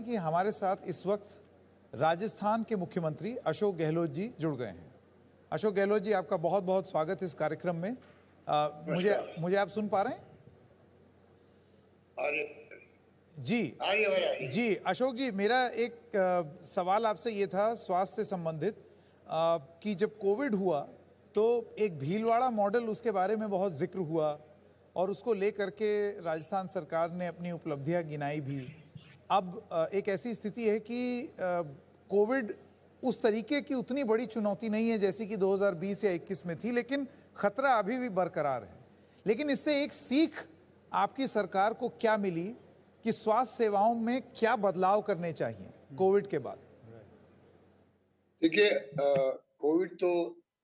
कि हमारे साथ इस वक्त राजस्थान के मुख्यमंत्री अशोक गहलोत जी जुड़ गए हैं। अशोक गहलोत जी, आपका बहुत बहुत स्वागत इस कार्यक्रम में। मुझे मुझे आप सुन पा रहे हैं? जी जी अशोक जी, मेरा एक सवाल आपसे ये था स्वास्थ्य से संबंधित, कि जब कोविड हुआ तो एक भीलवाड़ा मॉडल, उसके बारे में बहुत जिक्र हुआ और उसको लेकर के राजस्थान सरकार ने अपनी उपलब्धियां गिनाई भी। अब एक ऐसी स्थिति है कि कोविड उस तरीके की उतनी बड़ी चुनौती नहीं है जैसी कि 2020 या 21 में थी, लेकिन खतरा अभी भी बरकरार है। लेकिन इससे एक सीख आपकी सरकार को क्या मिली कि स्वास्थ्य सेवाओं में क्या बदलाव करने चाहिए कोविड के बाद? देखिए, कोविड तो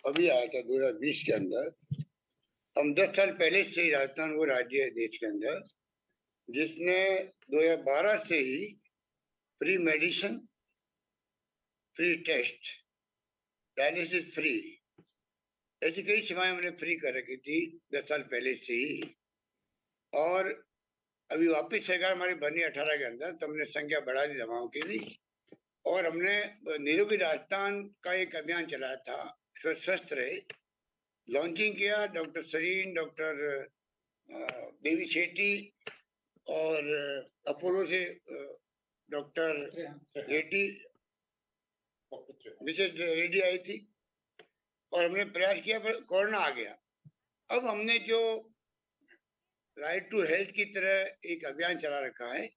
अभी आया था 2020 के अंदर। हम 10 साल पहले से ही राजस्थान वो राज्य है देश के अंदर जिसने 2012 से ही free medicine, free test, dialysis free, ऐसी कई सेवाएं हमने फ्री कर रखी थी 10 साल पहले से ही। और अभी वापिस सरकार हमारी बनी 18 के अंदर, तो हमने संख्या बढ़ा दी दवाओं की भी। और हमने निरोगी राजस्थान का एक अभियान चलाया था, स्वस्थ रहे, लॉन्चिंग किया। डॉक्टर सरीन, डॉक्टर देवी शेट्टी और अपोलो से डॉक्टर रेड्डी, मिसेज रेड्डी आई थी और हमने प्रयास किया, पर कोरोना आ गया। अब हमने जो राइट टू हेल्थ की तरह एक अभियान चला रखा है,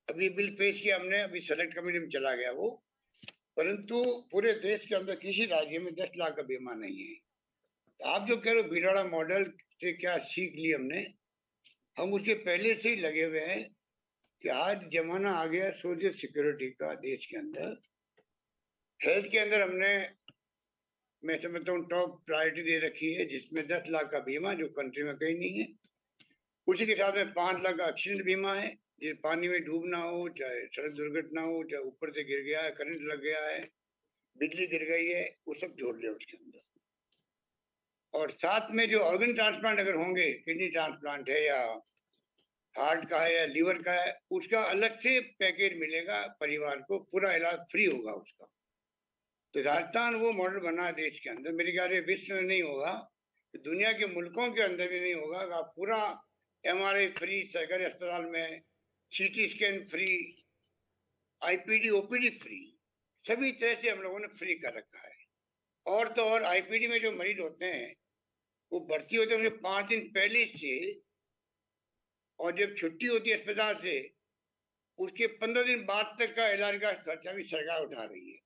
अभी बिल पेश किया हमने, अभी सेलेक्ट कमेटी में चला गया वो, परंतु पूरे देश के अंदर किसी राज्य में 10 लाख का बीमा नहीं है। तो आप जो कह रहे हो भीलवाड़ा मॉडल से क्या सीख ली हमने, हम उसके पहले से ही लगे हुए हैं कि आज जमाना आ गया सोशल सिक्योरिटी का देश के अंदर। हेल्थ के अंदर हमने, मैं समझता हूँ, टॉप प्रायोरिटी दे रखी है, जिसमें 10 लाख का बीमा जो कंट्री में कहीं नहीं है। उसी के साथ में 5 लाख का एक्सीडेंट बीमा है, जिसे पानी में डूबना हो, चाहे सड़क दुर्घटना हो, चाहे ऊपर से गिर गया है, करंट लग गया है, बिजली गिर गई है, वो सब जोड़ लिया उसके अंदर। और साथ में जो ऑर्गन ट्रांसप्लांट अगर होंगे, किडनी ट्रांसप्लांट है या हार्ट का है या लीवर का है, उसका अलग से पैकेज मिलेगा परिवार को, पूरा इलाज फ्री होगा उसका। तो राजस्थान वो मॉडल बना है देश के अंदर, मेरे ख्याल से विश्व में नहीं होगा, दुनिया के मुल्कों के अंदर भी नहीं होगा। आप पूरा MRI फ्री सरकारी अस्पताल में, CT scan free, IPD OPD free, सभी तरह से हम लोगों ने फ्री कर रखा है। और तो और IPD में जो मरीज होते हैं वो भर्ती होते हैं 5 दिन पहले से, और जब छुट्टी होती है अस्पताल से उसके 15 दिन बाद तक का इलाज का खर्चा भी सरकार उठा रही है।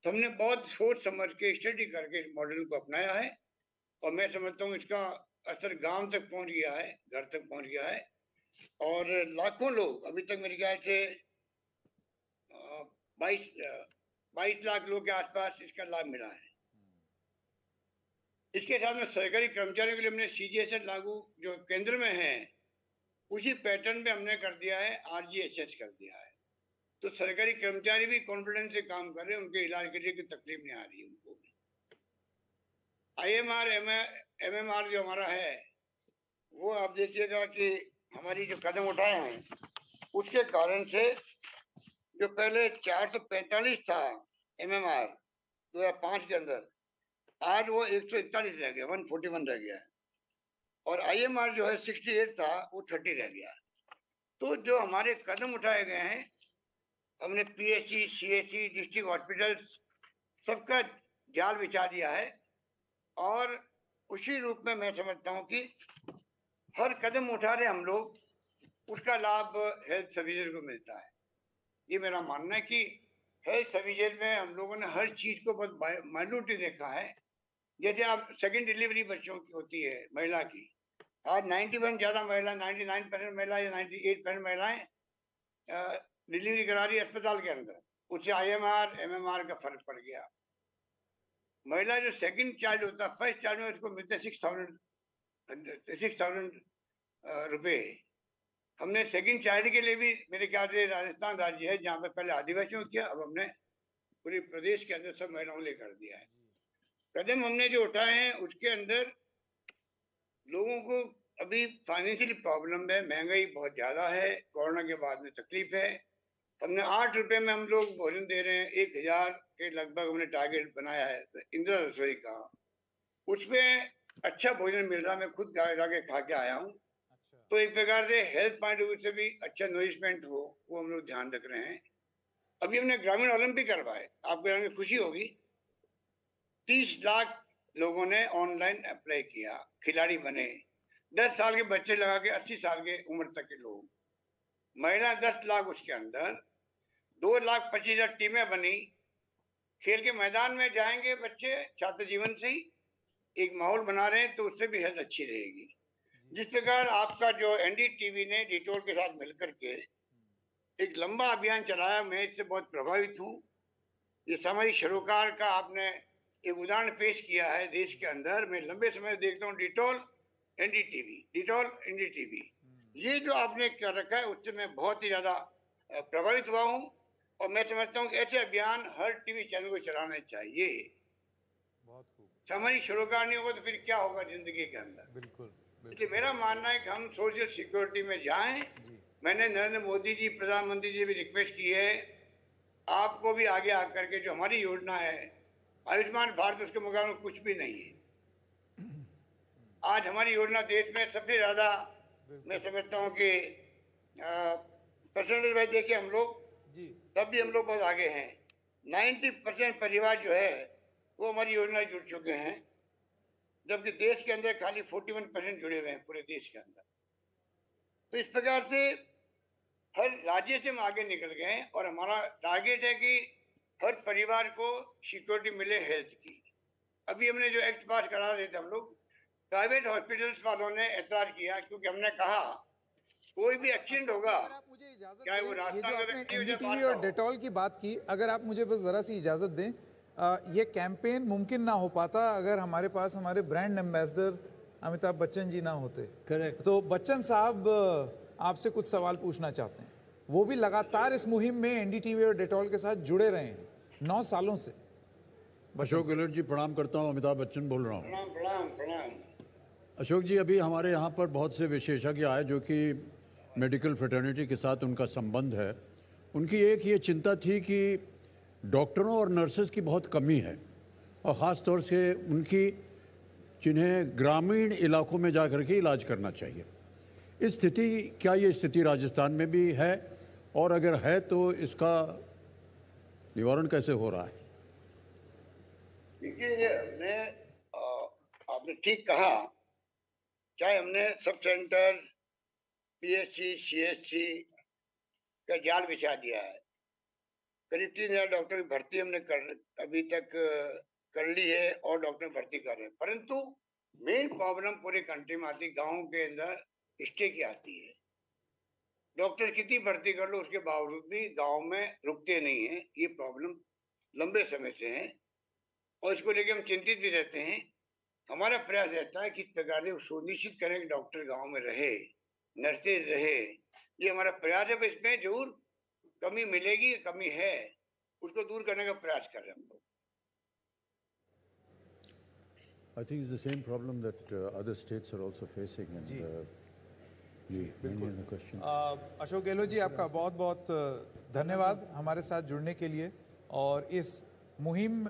तो हमने बहुत सोच समझ के स्टडी करके इस मॉडल को अपनाया है, और मैं समझता हूँ इसका असर गांव तक पहुंच गया है, घर तक पहुंच गया है, और लाखों लोग, अभी तक मेरे ख्याल से 22 लाख लोग के आसपास इसका लाभ मिला है। इसके साथ में सरकारी कर्मचारियों के लिए हमने CGHS लागू, जो केंद्र में है, उसी पैटर्न पे हमने कर दिया है, RGHS कर दिया है। तो सरकारी कर्मचारी भी कॉन्फिडेंस से काम कर रहे हैं, उनके इलाज के लिए कोई तकलीफ नहीं आ रही है उनको भी। IMR MMR जो हमारा है, वो आप देखिएगा कि हमारी जो कदम उठाए हैं उसके कारण से, जो पहले 445 था MMR 2005 के अंदर, आज वो 141 रह गया, 141 रह गया है। और IMR जो है 68 था, वो 30 रह गया। तो जो हमारे कदम उठाए गए हैं, हमने PHC, CHC, डिस्ट्रिक्ट हॉस्पिटल्स, सबका जाल बिछा दिया है, और उसी रूप में मैं समझता हूँ कि हर कदम उठा रहे हम लोग, उसका लाभ हेल्थ सर्विसेज को मिलता है। ये मेरा मानना है कि हेल्थ सर्विसेज में हम लोगों ने हर चीज को बहुत माइन्यूटली देखा है। जैसे आप सेकंड डिलीवरी बच्चों की होती है, महिला की, आज 90% ज्यादा महिला, 99% महिला या 98% महिलाएं डिलीवरी करा रही है अस्पताल के अंदर। उससे IMR MMR का फर्क पड़ गया। महिला जो सेकंड चाइल्ड होता है, फर्स्ट चाइल्ड में उसको मिलते 6,000 रुपए। हमने सेकंड चाइल्ड के लिए भी, मेरे ख्याल से राजस्थान राज्य है जहाँ पे पहले आदिवासियों किया, अब हमने पूरे प्रदेश के अंदर सब महिलाओं ने कर दिया है। कदम हमने जो उठाए हैं उसके अंदर लोगों को अभी फाइनेंशियली प्रॉब्लम है, महंगाई बहुत ज्यादा है, कोरोना के बाद में तकलीफ है, हमने 8 रुपए में हम लोग भोजन दे रहे हैं, 1000 के लगभग हमने टारगेट बनाया है इंदिरा रसोई का। उसमें अच्छा भोजन मिल रहा है, मैं खुद जाके खा के आया हूँ। तो एक प्रकार से हेल्थ पॉइंट ऑफ व्यू से भी अच्छा नरिशमेंट हो, वो हम लोग ध्यान रख रहे हैं। अभी हमने ग्रामीण ओलंपिक करवाए, आपको जान के खुशी होगी, 30 लाख लोगों ने ऑनलाइन अप्लाई किया, खिलाड़ी बने। 10 साल के बच्चे लगा के 80 साल के उम्र तक के लोग, महिला 10 लाख, उसके अंदर 2,25,000 टीमें बनी। खेल के मैदान में जाएंगे बच्चे छात्र जीवन से ही, एक माहौल बना रहे हैं, तो उससे भी हेल्थ अच्छी रहेगी। जिस प्रकार आपका जो एनडीटीवी ने डिटोल के साथ मिलकर के एक लंबा अभियान चलाया, मैं इससे बहुत प्रभावित हूँ। ये सामाजिक सरोकार का आपने एक उदाहरण पेश किया है देश के अंदर। मैं लंबे समय से देखता हूँ डिटोल एनडीटीवी, ये जो आपने कर रखा है, उससे मैं बहुत ही ज्यादा प्रभावित हुआ हूँ। और मैं समझता हूँ कि ऐसे अभियान हर टीवी चैनल को चलाने चाहिए। बहुत खूब। सामाजिक सरोकार नहीं होगा तो फिर क्या होगा जिंदगी के अंदर। बिल्कुल, इसलिए मेरा मानना है कि हम सोशल सिक्योरिटी में जाएं। मैंने नरेंद्र मोदी जी, प्रधानमंत्री जी भी रिक्वेस्ट की है, आपको भी आगे आकर के जो हमारी योजना है आयुष्मान भारत, उसके मुकाबले कुछ भी नहीं है। आज हमारी योजना देश में सबसे ज्यादा, मैं समझता हूँ कि परसेंटेज वाइज देखिए हम लोग तब भी हम लोग बहुत आगे हैं। 90% परिवार जो है वो हमारी योजना जुड़ चुके हैं, जबकि देश के अंदर खाली 41% जुड़े हुए हैं पूरे देश के अंदर। तो इस प्रकार से हर राज्य से हम आगे निकल गए हैं और हमारा टारगेट है कि हर परिवार को सिक्योरिटी मिले हेल्थ की। अभी हमने जो एक्ट पास करा रहे थे हम लोग, प्राइवेट हॉस्पिटल्स वालों ने ऐतराज किया, क्योंकि हमने कहा कोई भी एक्सीडेंट होगा, आप मुझे इजाजत चाहे वो दें, ये रास्ता जो का आपने व्यक्ति हो या एनडीटीवी बाहर और का हो। डेटॉल की बात की, अगर आप मुझे बस जरा सी इजाजत दें, ये कैंपेन मुमकिन ना हो पाता अगर हमारे पास हमारे ब्रांड एम्बेसडर अमिताभ बच्चन जी ना होते। करेक्ट। तो बच्चन साहब आपसे कुछ सवाल पूछना चाहते हैं। वो भी लगातार इस मुहिम में एनडीटीवी और डेटॉल के साथ जुड़े रहे हैं 9 सालों से। अशोक गहलोत जी प्रणाम करता हूँ, अमिताभ बच्चन बोल रहा हूँ। प्रणाम प्रणाम प्रणाम। अशोक जी, अभी हमारे यहाँ पर बहुत से विशेषज्ञ आए जो कि मेडिकल फ्रेटर्निटी के साथ उनका संबंध है। उनकी एक ये चिंता थी कि डॉक्टरों और नर्सेज की बहुत कमी है, और ख़ास तौर से उनकी, जिन्हें ग्रामीण इलाकों में जा कर के इलाज करना चाहिए। इस स्थिति, क्या ये स्थिति राजस्थान में भी है, और अगर है तो इसका निवारण कैसे हो रहा है? देखिए, आपने ठीक कहा, चाहे हमने सब सेंटर, पीएचसी, सीएचसी का जाल बिछा दिया है, करीब 3000 डॉक्टर की भर्ती हमने अभी तक कर ली है और डॉक्टर भर्ती कर रहे हैं, परंतु मेन प्रॉब्लम पूरे कंट्री में आती, गाँव के अंदर स्टे की आती है। डॉक्टर कितनी भर्ती कर लो उसके बावजूद भी गांव में रुकते नहीं है। ये प्रॉब्लम लंबे समय से है और इसको लेकर हम चिंतित भी रहते हैं। हमारा प्रयास रहता है कि इस प्रकार से सुनिश्चित करें कि डॉक्टर गांव में रहे, नर्सेज रहे। ये हमारा प्रयास है। पर इसमें जरूर कमी मिलेगी, कमी है, उसको दूर करने का प्रयास कर रहे हैं हम लोग। I think it's the same problem that other states are also facing. And जी, बिल्कुल क्वेश्चन। अशोक गहलोत जी, आपका बहुत बहुत धन्यवाद हमारे साथ जुड़ने के लिए और इस मुहिम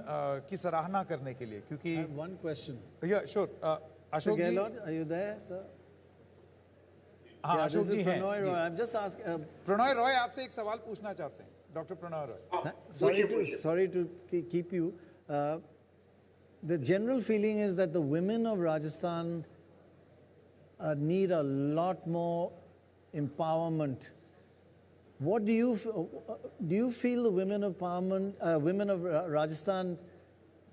की सराहना करने के लिए, क्योंकि One question. या sure Ashok ji, Gaylord, are you there, sir? हाँ Yeah, Ashok this ji is हैं। Prannoy जी। Roy. I'm just asking. Prannoy Roy आपसे एक सवाल पूछना चाहते हैं, doctor Prannoy Roy. Sorry to keep you. The general feeling is that the women of Rajasthan need a lot more empowerment. What do you feel the women of Rajasthan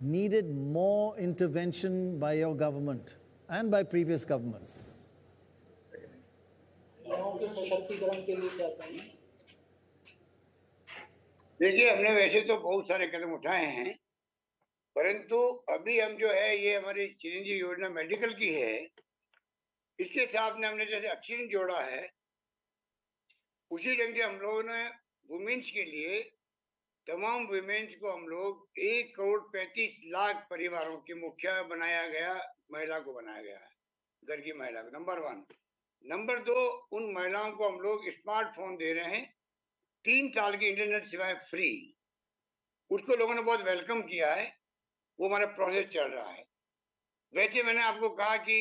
needed more intervention by your government and by previous governments? महिलाओं के सशक्तिकरण के लिए क्या करें? देखिए, हमने वैसे तो बहुत सारे कदम उठाए हैं, परंतु अभी हम जो है, ये हमारी चिरंजीवी योजना मेडिकल की है, इसके साथ में हमने जैसे ऑक्सीजन जोड़ा है, उसी ढंग से हम लोगों ने वुमेन्स के लिए, तमाम वुमेन्स को हम लोग 1,35,00,000 परिवारों के मुखिया बनाया गया, महिला को बनाया गया है, घर की महिला को, नंबर 1। नंबर 2, उन महिलाओं को हम लोग स्मार्टफोन दे रहे हैं 3 साल की इंटरनेट सेवाएं फ्री, उसको लोगों ने बहुत वेलकम किया है। वो हमारा प्रोसेस चल रहा है। वैसे मैंने आपको कहा कि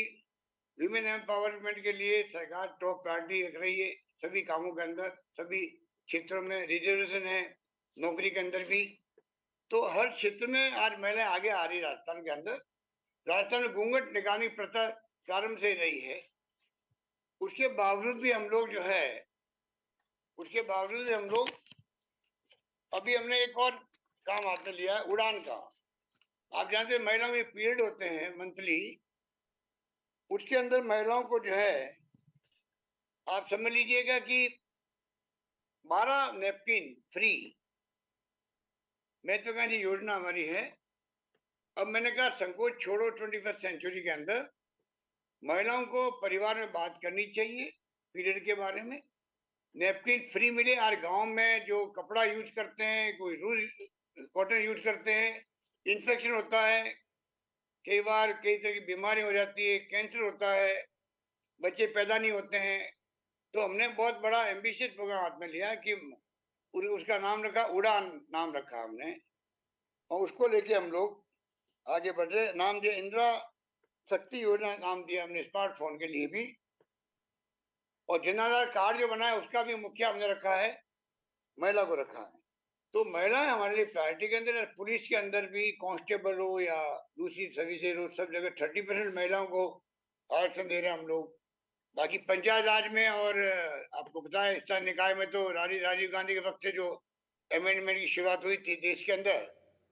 विमेन एम्पावरमेंट के लिए सरकार टॉप प्रायोरिटी रख रही है। सभी कामों के अंदर, सभी क्षेत्रों में रिजर्वेशन है, नौकरी के अंदर भी। तो हर क्षेत्र में आज महिलाएं आगे आ रही है। राजस्थान के अंदर, राजस्थान में घूंघट निकालने की प्रथा प्रारंभ से रही है। उसके बावजूद भी हम लोग जो है, उसके बावजूद भी हम लोग अभी हमने एक और काम हाथ में लिया है, उड़ान का। आप जानते हैं महिलाओं के पीरियड होते हैं मंथली, उसके अंदर महिलाओं को जो है आप समझ लीजिएगा कि 12 नैपकिन फ्री महत्वाकांक्षी योजना हमारी है। अब मैंने कहा संकोच छोड़ो, 21st सेंचुरी के अंदर महिलाओं को परिवार में बात करनी चाहिए पीरियड के बारे में। नैपकिन फ्री मिले। और गांव में जो कपड़ा यूज करते हैं, कोई रूल कॉटन यूज करते हैं, इन्फेक्शन होता है, कई बार कई तरह की बीमारी हो जाती है, कैंसर होता है, बच्चे पैदा नहीं होते हैं। तो हमने बहुत बड़ा एम्बिशियस प्रोग्राम हाथ में लिया कि उसका नाम रखा उड़ान, नाम रखा हमने, और उसको लेके हम लोग आगे बढ़ रहे। नाम दिया इंदिरा शक्ति योजना, नाम दिया हमने स्मार्टफोन के लिए भी। और जन आधार कार्ड जो बना है उसका भी मुखिया हमने रखा है, महिला को रखा है। तो महिलाएं हमारे लिए प्रायोरिटी के अंदर। पुलिस के अंदर भी कांस्टेबल हो या दूसरी सर्विसेज हो, सब जगह 30% महिलाओं को आरक्षण दे रहे हैं हम लोग। बाकी पंचायत राज में और आपको पता है स्थानीय निकाय में तो राजीव गांधी के वक्त से जो अमेंडमेंट की शुरुआत हुई थी देश के अंदर,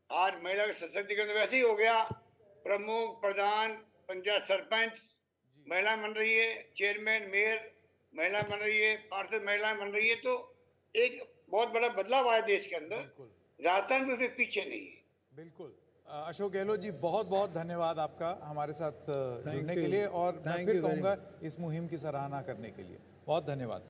आज महिला के सशक्तिकरण वैसे ही हो गया। प्रमुख, प्रधान, पंचायत सरपंच महिला बन रही है, चेयरमैन, मेयर महिला बन रही है, पार्षद महिला बन रही है। तो एक बहुत बड़ा बदलाव आया देश के अंदर। राजस्थान भी उसमें पीछे नहीं है। बिल्कुल। अशोक गहलोत जी, बहुत बहुत धन्यवाद आपका हमारे साथ जुड़ने के you. लिए, और मैं Thank फिर you very कहूँगा इस मुहिम की सराहना करने के लिए बहुत धन्यवाद।